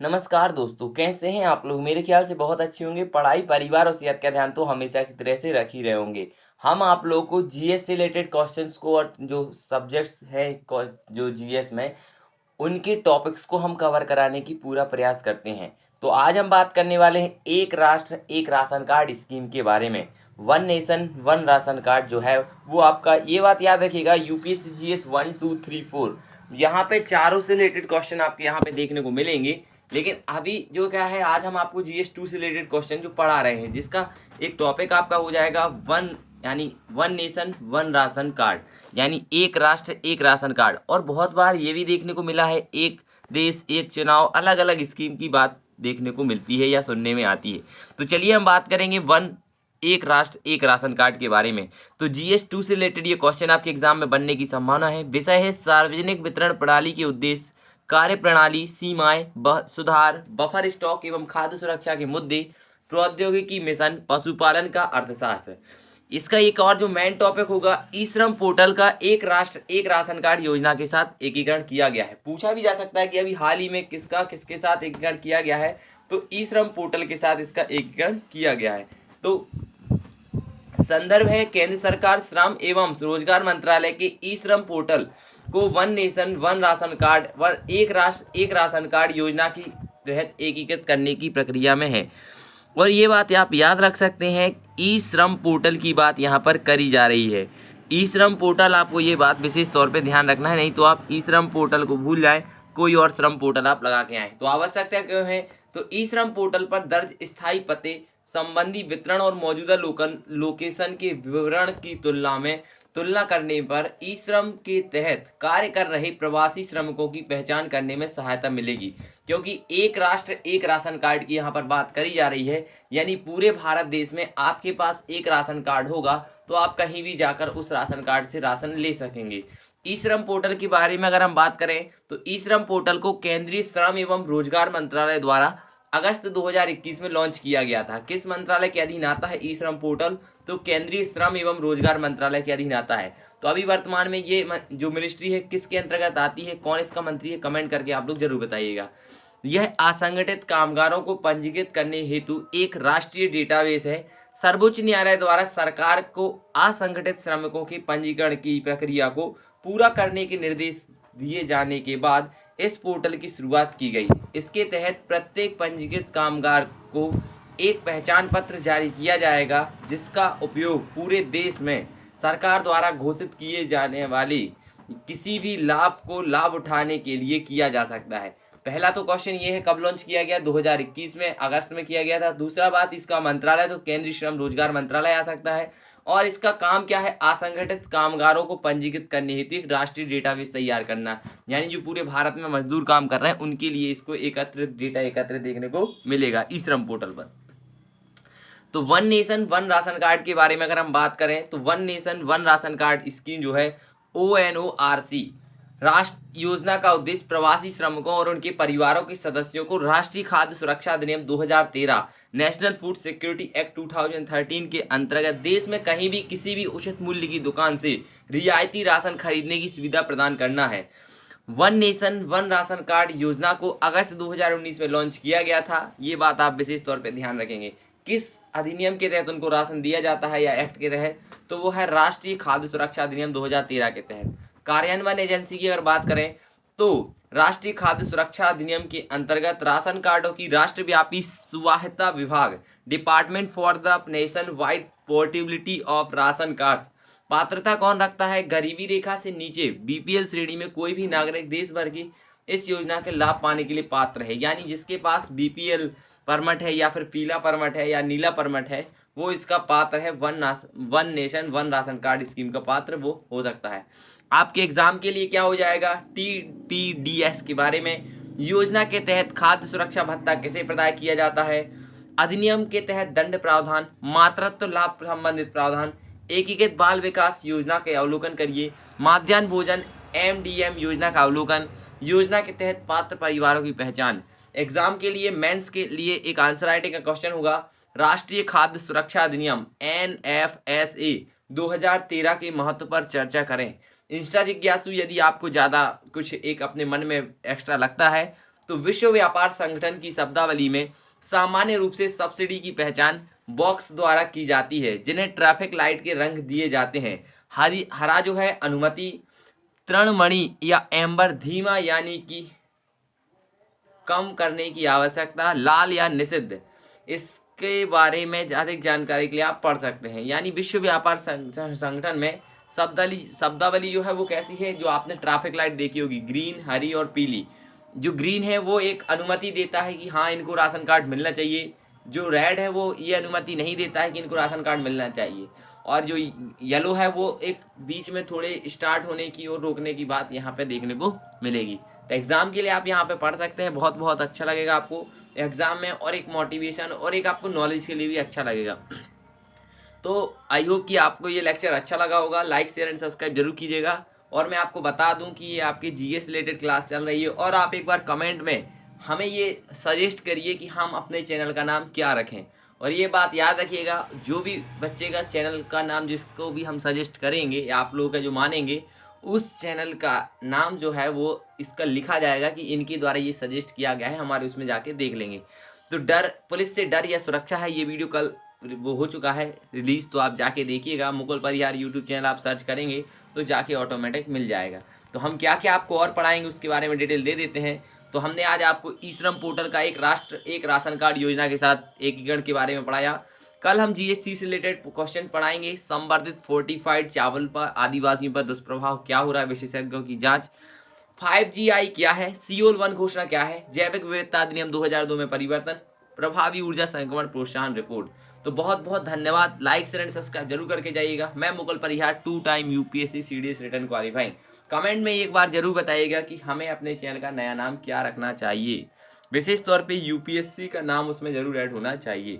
नमस्कार दोस्तों, कैसे हैं आप लोग। मेरे ख्याल से बहुत अच्छे होंगे। पढ़ाई, परिवार और सेहत का ध्यान तो हमेशा की तरह से रख ही रहे होंगे। हम आप लोगों को जीएस से रिलेटेड क्वेश्चंस को और जो सब्जेक्ट्स हैं जो जीएस में, उनके टॉपिक्स को हम कवर कराने की पूरा प्रयास करते हैं। तो आज हम बात करने वाले हैं एक राष्ट्र एक राशन कार्ड स्कीम के बारे में। One nation one ration card जो है वो आपका, ये बात याद रखिएगा, यूपीएससी जीएस 1 2 3 4 यहाँ पे चारों से रिलेटेड क्वेश्चन आपके यहाँ पे देखने को मिलेंगे। लेकिन अभी जो क्या है, आज हम आपको जीएस 2 से रिलेटेड क्वेश्चन जो पढ़ा रहे हैं, जिसका एक टॉपिक आपका हो जाएगा one nation one ration card, यानी एक राष्ट्र एक राशन कार्ड। और बहुत बार ये भी देखने को मिला है, एक देश एक चुनाव, अलग अलग स्कीम की बात देखने को मिलती है या सुनने में आती है। तो चलिए हम बात करेंगे वन एक राष्ट्र एक राशन कार्ड के बारे में। तो जीएस 2 से रिलेटेड ये क्वेश्चन आपके एग्जाम में बनने की संभावना है। विषय है सार्वजनिक वितरण प्रणाली के उद्देश्य, कार्य प्रणाली, सीमाएं, सुधार, बफर स्टॉक एवं खाद्य सुरक्षा के मुद्दे, प्रौद्योगिकी मिशन, पशुपालन का अर्थशास्त्र। इसका एक और जो मेन टॉपिक होगा, ई श्रम पोर्टल का एक राष्ट्र एक राशन कार्ड योजना के साथ एकीकरण किया गया है। पूछा भी जा सकता है कि अभी हाल ही में किसके साथ एकीकरण किया गया है, तो ई श्रम पोर्टल के साथ इसका एकीकरण किया गया है। तो संदर्भ है केंद्र सरकार श्रम एवं रोजगार मंत्रालय के ई श्रम पोर्टल को one nation one ration card व एक राष्ट्र एक राशन कार्ड योजना की तहत एकीकृत करने की प्रक्रिया में है। और ये बात आप याद रख सकते हैं, ई श्रम पोर्टल की बात यहाँ पर करी जा रही है। ई श्रम पोर्टल, आपको ये बात विशेष तौर पे ध्यान रखना है, नहीं तो आप ई श्रम पोर्टल को भूल जाएं, कोई और श्रम पोर्टल आप लगा के आएँ। तो आवश्यकता क्यों है, तो ई श्रम पोर्टल पर दर्ज स्थायी पते संबंधी वितरण और मौजूदा लोकेशन के विवरण की तुलना करने पर ई श्रम के तहत कार्य कर रहे प्रवासी श्रमिकों की पहचान करने में सहायता मिलेगी। क्योंकि एक राष्ट्र एक राशन कार्ड की यहाँ पर बात करी जा रही है, यानी पूरे भारत देश में आपके पास एक राशन कार्ड होगा तो आप कहीं भी जाकर उस राशन कार्ड से राशन ले सकेंगे। ई श्रम पोर्टल के बारे में अगर हम बात करें, तो ई श्रम पोर्टल को केंद्रीय श्रम एवं रोजगार मंत्रालय द्वारा अगस्त 2021 में लॉन्च किया गया था। किस मंत्रालय के अधीन आता है ई श्रम पोर्टल, तो केंद्रीय श्रम एवं रोजगार मंत्रालय के अधीन आता है। तो अभी वर्तमान में ये जो मिनिस्ट्री है किसके अंतर्गत आती है, कौन इसका मंत्री है, कमेंट करके आप लोग जरूर बताइएगा। यह असंगठित कामगारों को पंजीकृत करने हेतु एक राष्ट्रीय डेटाबेस है। सर्वोच्च न्यायालय द्वारा सरकार को असंगठित श्रमिकों के पंजीकरण की प्रक्रिया को पूरा करने के निर्देश दिए जाने के बाद इस पोर्टल की शुरुआत की गई। इसके तहत प्रत्येक पंजीकृत कामगार को एक पहचान पत्र जारी किया जाएगा, जिसका उपयोग पूरे देश में सरकार द्वारा घोषित किए जाने वाले किसी भी लाभ उठाने के लिए किया जा सकता है। पहला तो क्वेश्चन ये है, कब लॉन्च किया गया, 2021 में अगस्त में किया गया था। दूसरा बात, इसका मंत्रालय तो केंद्रीय श्रम रोजगार मंत्रालय आ सकता है। और इसका काम क्या है, असंगठित कामगारों को पंजीकृत करने हेतु एक राष्ट्रीय डेटाबेस तैयार करना, यानी जो पूरे भारत में मजदूर काम कर रहे हैं उनके लिए इसको डेटा एकत्रित देखने को मिलेगा ई श्रम पोर्टल पर। तो one nation one ration card के बारे में अगर हम बात करें, तो one nation one ration card scheme जो है ONORC राष्ट्र योजना का उद्देश्य प्रवासी श्रमिकों और उनके परिवारों के सदस्यों को राष्ट्रीय खाद्य सुरक्षा अधिनियम 2013 नेशनल फूड सिक्योरिटी एक्ट 2013 के अंतर्गत देश में कहीं भी किसी भी उचित मूल्य की दुकान से रियायती राशन खरीदने की सुविधा प्रदान करना है। One nation one ration card योजना को अगस्त 2019 में लॉन्च किया गया था। ये बात आप विशेष तौर पे ध्यान रखेंगे। किस अधिनियम के तहत उनको राशन दिया जाता है या एक्ट के तहत, तो वो है राष्ट्रीय खाद्य सुरक्षा अधिनियम 2013 के तहत। कार्यान्वयन एजेंसी की अगर बात करें, तो राष्ट्रीय खाद्य सुरक्षा अधिनियम के अंतर्गत राशन कार्डों की राष्ट्रव्यापी स्वायत्ता विभाग, department for the nation wide portability of ration cards. पात्रता कौन रखता है, गरीबी रेखा से नीचे बीपीएल श्रेणी में कोई भी नागरिक देश भर की इस योजना के लाभ पाने के लिए पात्र है। यानी जिसके पास बीपीएल परमिट है या फिर पीला परमिट है या नीला परमिट है, वो इसका पात्र है। One nation one ration card scheme का पात्र वो हो सकता है। आपके एग्जाम के लिए क्या हो जाएगा, TPDS के बारे में, योजना के तहत खाद्य सुरक्षा भत्ता किसे प्रदान किया जाता है, अधिनियम के तहत दंड प्रावधान, मातृत्व लाभ संबंधित प्रावधान, एकीकृत बाल विकास योजना के अवलोकन करिए, माध्याह्न भोजन MDM योजना का अवलोकन, योजना के तहत पात्र परिवारों की पहचान। एग्जाम के लिए मेंस के लिए एक आंसर राइटिंग का क्वेश्चन होगा, राष्ट्रीय खाद्य सुरक्षा अधिनियम NFSA 2013 के महत्व पर चर्चा करें। इंस्टा जिज्ञासु, यदि आपको ज़्यादा कुछ एक अपने मन में एक्स्ट्रा लगता है तो विश्व व्यापार संगठन की शब्दावली में सामान्य रूप से सब्सिडी की पहचान बॉक्स द्वारा की जाती है, जिन्हें ट्रैफिक लाइट के रंग दिए जाते हैं। हरा जो है अनुमति, तृणमणि या एम्बर धीमा यानी कि कम करने की आवश्यकता, लाल या निषिद्ध। इसके बारे में अधिक जानकारी के लिए आप पढ़ सकते हैं। यानी विश्व व्यापार संगठन में शब्दावली जो है वो कैसी है, जो आपने ट्रैफिक लाइट देखी होगी, ग्रीन, हरी और पीली। जो ग्रीन है वो एक अनुमति देता है कि हाँ इनको राशन कार्ड मिलना चाहिए। जो रेड है वो ये अनुमति नहीं देता है कि इनको राशन कार्ड मिलना चाहिए। और जो येलो है वो एक बीच में थोड़े स्टार्ट होने की और रोकने की बात यहाँ पे देखने को मिलेगी। तो एग्ज़ाम के लिए आप यहाँ पे पढ़ सकते हैं, बहुत बहुत अच्छा लगेगा आपको एग्ज़ाम में, और एक मोटिवेशन और एक आपको नॉलेज के लिए भी अच्छा लगेगा। तो आई होप कि आपको ये लेक्चर अच्छा लगा होगा। लाइक शेयर एंड सब्सक्राइब जरूर कीजिएगा। और मैं आपको बता दूं कि ये आपकी जीएस रिलेटेड क्लास चल रही है, और आप एक बार कमेंट में हमें ये सजेस्ट करिए कि हम अपने चैनल का नाम क्या रखें। और ये बात याद रखिएगा, जो भी बच्चे का चैनल का नाम जिसको भी हम सजेस्ट करेंगे या आप लोगों का जो मानेंगे, उस चैनल का नाम जो है वो इसका लिखा जाएगा कि इनके द्वारा ये सजेस्ट किया गया है, हमारे उसमें जाके देख लेंगे। तो पुलिस से डर या सुरक्षा है, ये वीडियो कल वो हो चुका है रिलीज़, तो आप जाके देखिएगा। मुकुल परिहार यूट्यूब चैनल आप सर्च करेंगे तो जाके ऑटोमेटिक मिल जाएगा। तो हम क्या क्या आपको और पढ़ाएंगे उसके बारे में डिटेल दे देते हैं। तो हमने आज आपको ई श्रम पोर्टल का एक राष्ट्र एक राशन कार्ड योजना के साथ एकीकरण के बारे में पढ़ाया। कल हम जीएसटी से रिलेटेड क्वेश्चन पढ़ाएंगे। संवर्धित फोर्टिफाइड चावल पर आदिवासियों पर दुष्प्रभाव क्या हो रहा है, विशेषज्ञों की जाँच। 5GI क्या है, सियोल 1 घोषणा क्या है, जैविक विविधता अधिनियम 2002 में परिवर्तन, प्रभावी ऊर्जा संक्रमण प्रोत्साहन रिपोर्ट। तो बहुत बहुत धन्यवाद। लाइक शेयर एंड सब्सक्राइब जरूर करके जाइएगा। मैं मुकुल परिहार 2 time UPSC CDS return qualifying. Comment में एक बार जरूर बताइएगा कि हमें अपने चैनल का नया नाम क्या रखना चाहिए। विशेष तौर पे यूपीएससी का नाम उसमें जरूर ऐड होना चाहिए।